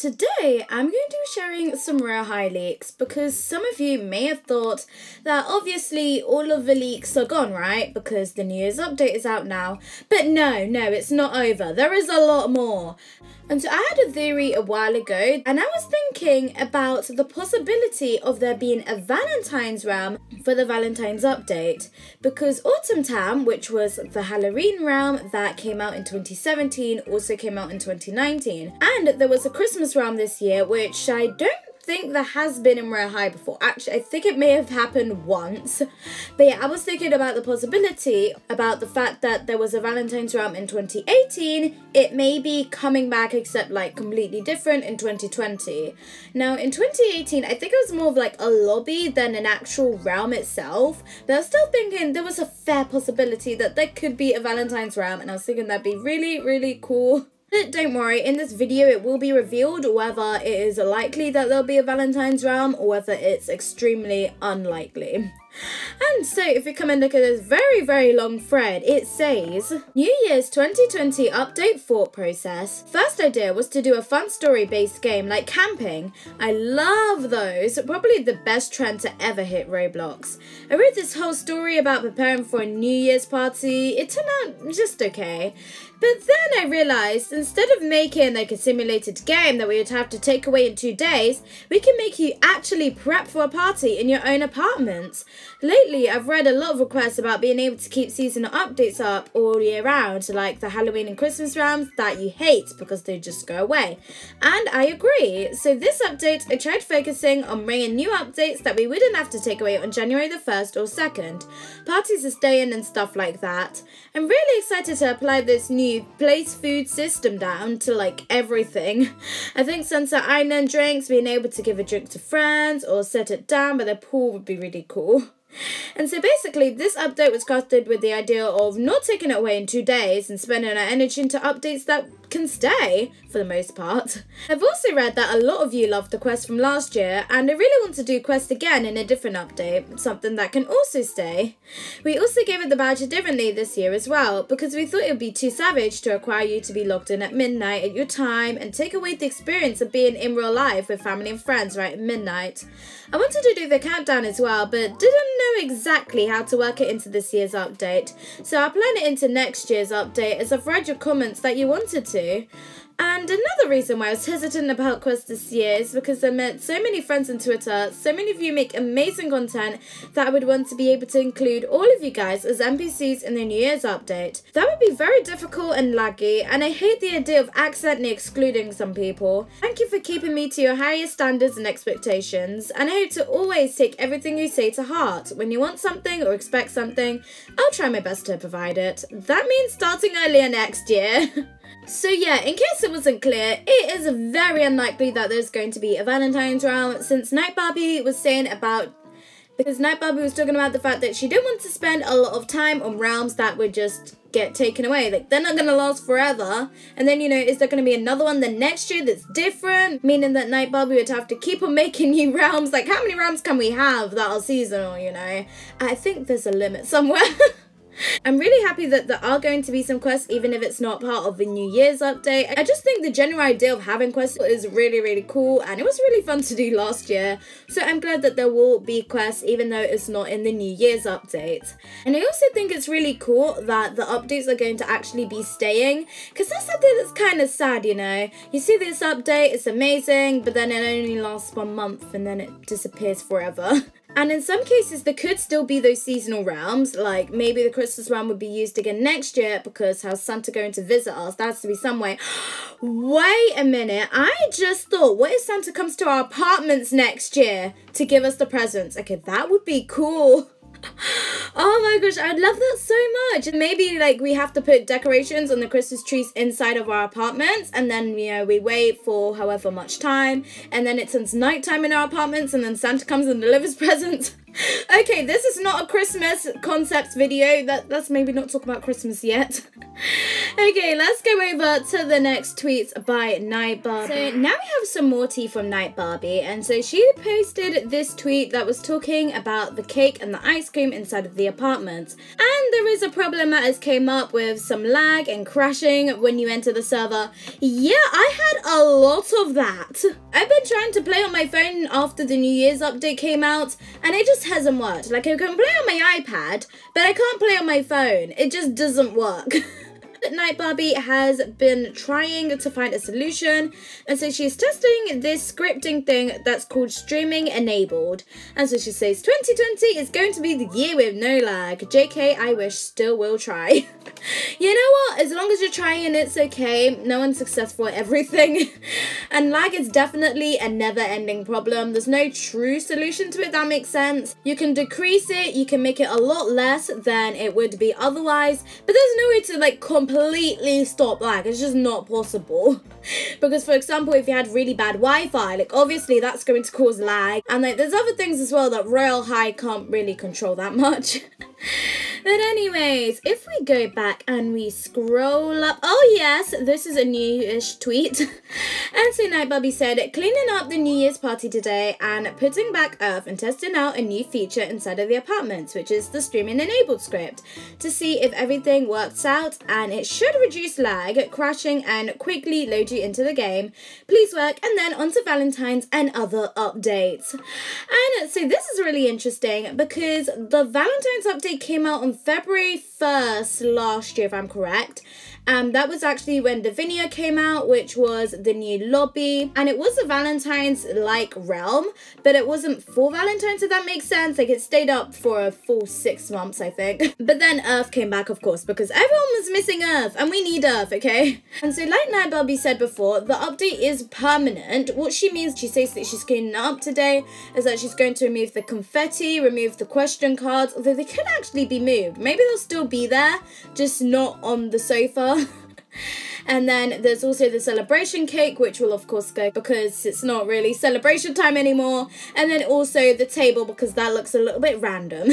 today I'm going to be sharing some Royale leaks because some of you may have thought that obviously all of the leaks are gone, right? Because the New Year's update is out now. But no, it's not over. There is a lot more. And so I had a theory a while ago, and I was thinking about the possibility of there being a Valentine's realm for the Valentine's update. Because Autumn Town, which was the Halloween realm that came out in 2017, also came out in 2019. And there was a Christmas realm this year, which I don't think there has been in Royale before. Actually, I think it may have happened once. But yeah, I was thinking about the possibility about the fact that there was a Valentine's realm in 2018. It may be coming back, except like completely different in 2020. Now in 2018, I think it was more of like a lobby than an actual realm itself. But I was still thinking there was a fair possibility that there could be a Valentine's realm, and I was thinking that'd be really cool. But don't worry, in this video it will be revealed whether it is likely that there'll be a Valentine's realm or whether it's extremely unlikely. And so if we come and look at this very long thread, it says, New Year's 2020 update thought process. First idea was to do a fun story based game like camping. I love those, probably the best trend to ever hit Roblox. I read this whole story about preparing for a New Year's party. It turned out just okay. But then I realised instead of making like a simulated game that we would have to take away in 2 days, we can make you actually prep for a party in your own apartment. Lately, I've read a lot of requests about being able to keep seasonal updates up all year round, like the Halloween and Christmas realms that you hate because they just go away. And I agree. So this update, I tried focusing on bringing new updates that we wouldn't have to take away on January the 1st or 2nd. Parties are staying and stuff like that. I'm really excited to apply this new place food system down to like everything. I think Sunset Island drinks, being able to give a drink to friends or set it down by the pool would be really cool. And so basically this update was crafted with the idea of not taking it away in 2 days and spending our energy into updates that can stay for the most part. I've also read that a lot of you loved the quest from last year, and I really want to do quest again in a different update, something that can also stay. We also gave it the badge differently this year as well, because we thought it would be too savage to require you to be logged in at midnight at your time and take away the experience of being in real life with family and friends right at midnight. I wanted to do the countdown as well, but didn't know exactly how to work it into this year's update, so I'll plan it into next year's update as I've read your comments that you wanted to. And another reason why I was hesitant about Quest this year is because I met so many friends on Twitter, so many of you make amazing content that I would want to be able to include all of you guys as NPCs in the New Year's update. That would be very difficult and laggy, and I hate the idea of accidentally excluding some people. Thank you for keeping me to your highest standards and expectations, and I hope to always take everything you say to heart. When you want something or expect something, I'll try my best to provide it. That means starting earlier next year. So yeah, in case it wasn't clear, it is very unlikely that there's going to be a Valentine's realm, since Night Barbie was saying about, because Night Barbie was talking about the fact that she didn't want to spend a lot of time on realms that would just get taken away. Like, they're not going to last forever. And then, you know, is there going to be another one the next year that's different? Meaning that Night Barbie would have to keep on making new realms. Like, how many realms can we have that are seasonal, you know? I think there's a limit somewhere. I'm really happy that there are going to be some quests, even if it's not part of the New Year's update. I just think the general idea of having quests is really cool, and it was really fun to do last year. So I'm glad that there will be quests, even though it's not in the New Year's update. And I also think it's really cool that the updates are going to actually be staying, because that's something that's kind of sad, you know. You see this update, it's amazing, but then it only lasts 1 month and then it disappears forever. And in some cases, there could still be those seasonal realms, like maybe the Christmas realm would be used again next year because how's Santa going to visit us? That has to be some way. Wait a minute, I just thought, what if Santa comes to our apartments next year to give us the presents? Okay, that would be cool. Oh my gosh, I'd love that so much. Maybe like we have to put decorations on the Christmas trees inside of our apartments, and then, you know, we wait for however much time, and then it turns nighttime in our apartments, and then Santa comes and delivers presents. Okay, this is not a Christmas concepts video. That's maybe not talk about Christmas yet. Okay, let's go over to the next tweets by Night Barbie. So now we have some more tea from Night Barbie, and so she posted this tweet that was talking about the cake and the ice cream inside of the apartment. And there is a problem that has came up with some lag and crashing when you enter the server. Yeah, I had a lot of that. I've been trying to play on my phone after the New Year's update came out, and it just hasn't worked. Like, I can play on my iPad, but I can't play on my phone. It just doesn't work. Night Barbie has been trying to find a solution, and so she's testing this scripting thing that's called streaming enabled. And so she says 2020 is going to be the year with no lag. JK, I wish, still will try. You know what? As long as you're trying, it's okay. No one's successful at everything. And lag is definitely a never-ending problem. There's no true solution to it, that makes sense. You can decrease it, you can make it a lot less than it would be otherwise, but there's no way to like completely stop lag. It's just not possible. Because for example, if you had really bad Wi-Fi, like obviously that's going to cause lag. And like there's other things as well that Royale High can't really control that much. But anyways, if we go back and we scroll up, oh yes, this is a new-ish tweet. And so Night Barbie said, cleaning up the New Year's party today and putting back Earth and testing out a new feature inside of the apartments, which is the streaming enabled script, to see if everything works out, and it should reduce lag, crashing, and quickly load you into the game. Please work, and then on to Valentine's and other updates. And so this is really interesting because the Valentine's update came out on February 1st last year, if I'm correct. That was actually when Divinia came out, which was the new lobby. And it was a Valentine's-like realm, but it wasn't for Valentine's, if that makes sense. Like, it stayed up for a full 6 months, I think. But then Earth came back, of course, because everyone was missing Earth, and we need Earth, okay? And so, like Night Barbie said before, the update is permanent. What she means, she says that she's cleaning it up today, is that she's going to remove the confetti, remove the question cards, although they could actually be moved. Maybe they'll still be there, just not on the sofa. And then there's also the celebration cake, which will of course go because it's not really celebration time anymore. And then also the table, because that looks a little bit random.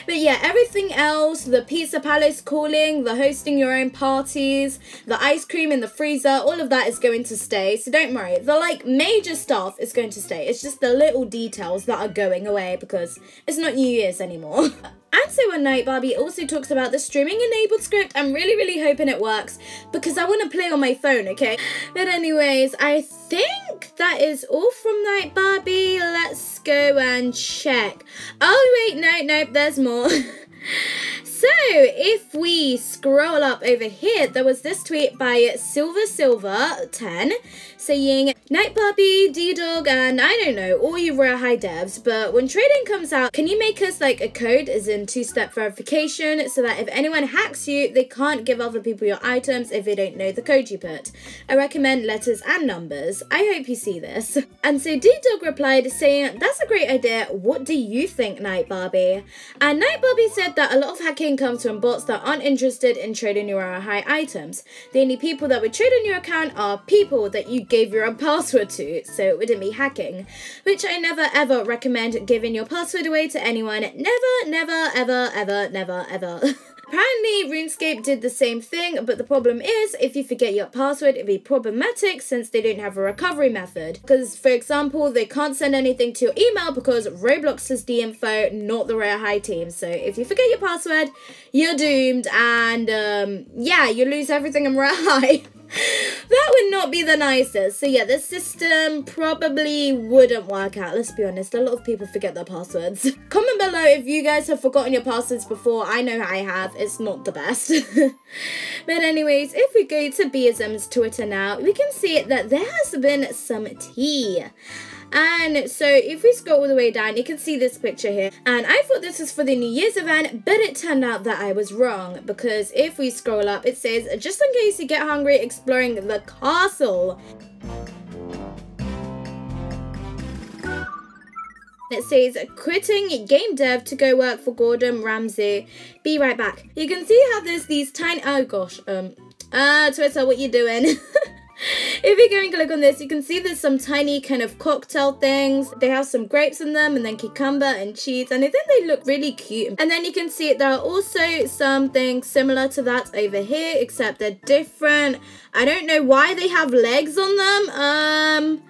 But yeah, everything else, the pizza palace calling, the hosting your own parties, the ice cream in the freezer, all of that is going to stay. So don't worry, the like major stuff is going to stay. It's just the little details that are going away because it's not New Year's anymore. And so on Night Barbie also talks about the streaming enabled script. I'm really hoping it works because I want to play on my phone, okay? But anyways, I think that is all from Night Barbie. Let's go and check. Oh wait, no, there's more. So, if we scroll up over here, there was this tweet by Silver10 saying, Night Barbie, D-Dog, and I don't know, all you Royale High devs, but when trading comes out, can you make us like a code, as in 2-step verification, so that if anyone hacks you, they can't give other people your items if they don't know the code you put? I recommend letters and numbers. I hope you see this. And so D-Dog replied saying, that's a great idea. What do you think, Night Barbie? And Night Barbie said that a lot of hacking comes from bots that aren't interested in trading your high items. The only people that would trade on your account are people that you gave your own password to, so it wouldn't be hacking. Which I never ever recommend giving your password away to anyone. Never, ever. Apparently, RuneScape did the same thing, but the problem is, if you forget your password, it'd be problematic since they don't have a recovery method. Because, for example, they can't send anything to your email because Roblox is the info, not the Royale High team. So if you forget your password, you're doomed, and yeah, you lose everything in Royale High. That would not be the nicest. So yeah, this system probably wouldn't work out. Let's be honest, a lot of people forget their passwords. Comment below if you guys have forgotten your passwords before. I know I have. It's not the best. But anyways, if we go to Beism's Twitter now, we can see that there has been some tea. And so if we scroll all the way down, you can see this picture here. And I thought this was for the New Year's event, but it turned out that I was wrong. Because if we scroll up, it says, just in case you get hungry exploring the castle. It says, quitting game dev to go work for Gordon Ramsay. Be right back. You can see how there's these tiny, oh gosh, Twitter, what you doing? If you go and click on this, you can see there's some tiny kind of cocktail things. They have some grapes in them and then cucumber and cheese, and I think they look really cute. And then you can see there are also something similar to that over here, except they're different. I don't know why they have legs on them.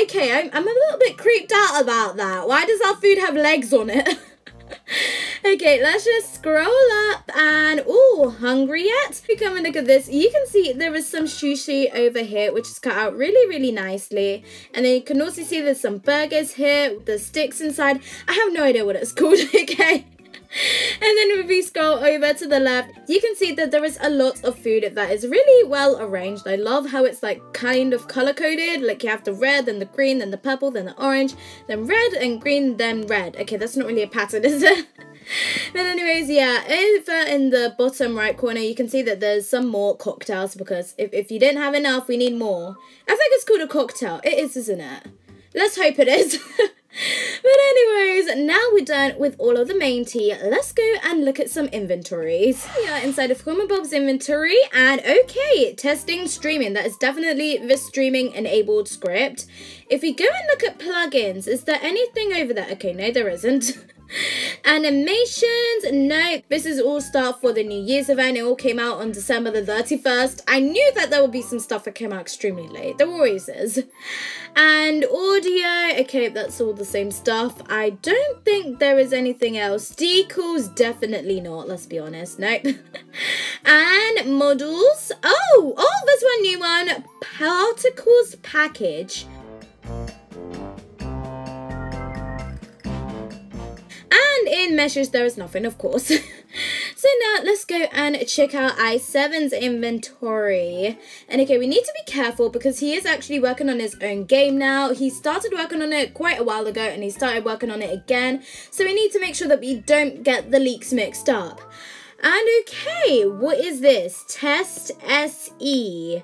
Okay, I'm a little bit creeped out about that. Why does our food have legs on it? Okay, let's just scroll up and, ooh, hungry yet? If you come and look at this, you can see there is some sushi over here, which is cut out really, really nicely. And then you can also see there's some burgers here, the sticks inside. I have no idea what it's called, okay? And then if we scroll over to the left, you can see that there is a lot of food that is really well arranged. I love how it's like kind of color coded. Like you have the red, then the green, then the purple, then the orange, then red and green, then red. Okay, that's not really a pattern, is it? But anyways, yeah, over in the bottom right corner, you can see that there's some more cocktails, because if you didn't have enough, we need more. I think it's called a cocktail. It is, isn't it? Let's hope it is. But anyways, now we're done with all of the main tea. Let's go and look at some inventories. We are inside of Common Bob's inventory, and okay, testing streaming. That is definitely the streaming enabled script. If we go and look at plugins, is there anything over there? Okay, no, there isn't. Animations, no, this is all stuff for the New Year's event. It all came out on December the 31st. I knew that there would be some stuff that came out extremely late. There always is. And audio, okay, that's all the same stuff. I don't think there is anything else. Decals, definitely not, let's be honest, nope. And models, oh, there's one new one, particles package. And in meshes, there is nothing, of course. So now let's go and check out i7's inventory. And okay, we need to be careful because he is actually working on his own game now. He started working on it quite a while ago and he started working on it again. So we need to make sure that we don't get the leaks mixed up. And okay, what is this? Test SE.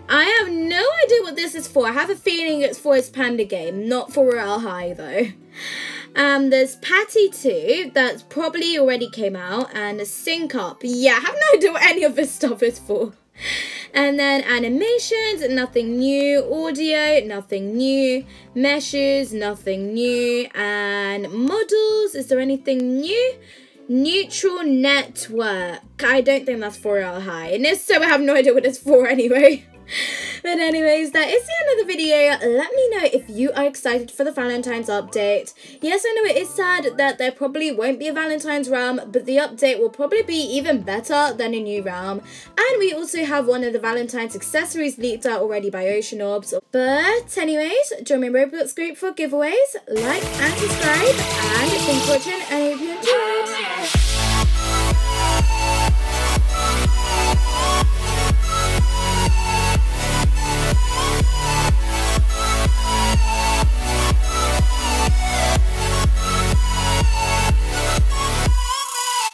I have no idea what this is for. I have a feeling it's for his Panda game, not for Royale High though. There's Patty 2, that's probably already came out, and a Sync Up. Yeah, I have no idea what any of this stuff is for. And then animations, nothing new. Audio, nothing new. Meshes, nothing new. And models, is there anything new? Neutral network. I don't think that's for Royale High. And if so, I have no idea what it's for anyway. But anyways, that is the end of the video. Let me know if you are excited for the Valentine's update. Yes, I know it is sad that there probably won't be a Valentine's realm, but the update will probably be even better than a new realm. And we also have one of the Valentine's accessories leaked out already by Ocean Orbs. But anyways, join my Roblox group for giveaways, like and subscribe, and thanks for watching, and I hope you enjoyed.